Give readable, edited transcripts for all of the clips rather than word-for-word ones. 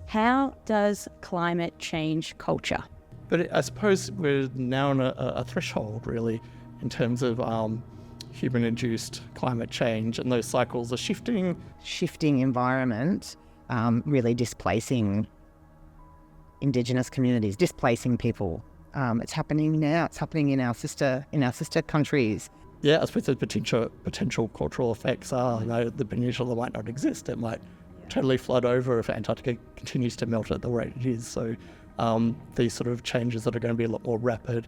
How does climate change culture? But I suppose we're now on a threshold, really, in terms of human-induced climate change, and those cycles are shifting. Shifting environment, really displacing Indigenous communities, displacing people. It's happening now. It's happening in our sister countries. Yeah, I suppose the potential cultural effects are, the peninsula might not exist. It might totally flood over if Antarctica continues to melt at the rate it is. So these sort of changes that are going to be a lot more rapid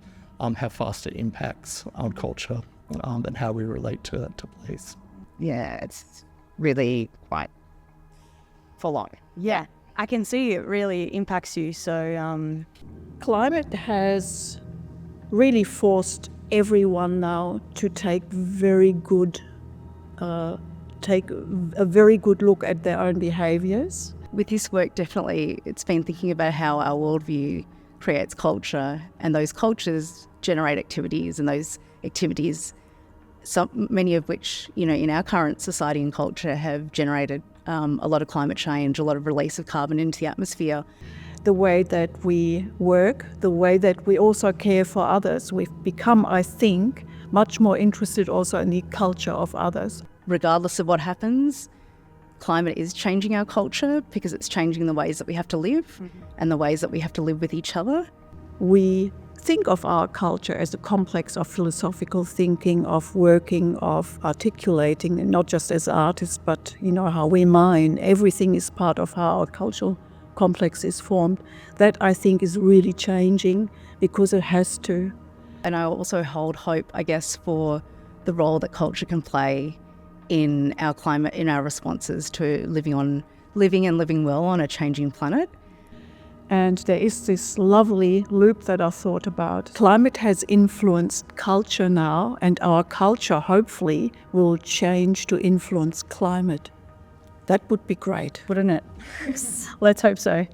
have faster impacts on culture and how we relate to place. Yeah, it's really quite full on. Yeah, I can see it really impacts you. So climate has really forced everyone now to take a very good look at their own behaviours. With this work, definitely it's been thinking about how our worldview creates culture, and those cultures generate activities, and those activities, many of which, in our current society and culture, have generated a lot of climate change, a lot of release of carbon into the atmosphere. The way that we work, the way that we also care for others, we've become, I think, much more interested also in the culture of others. Regardless of what happens, climate is changing our culture because it's changing the ways that we have to live and the ways that we have to live with each other. We think of our culture as a complex of philosophical thinking, of working, of articulating, and not just as artists, but how we mine. Everything is part of how our cultural complex is formed. That, I think, is really changing because it has to. And I also hold hope, I guess, for the role that culture can play in our climate, in our responses to living well on a changing planet. And there is this lovely loop that I thought about. Climate has influenced culture now, and our culture hopefully will change to influence climate. That would be great, wouldn't it? Let's hope so.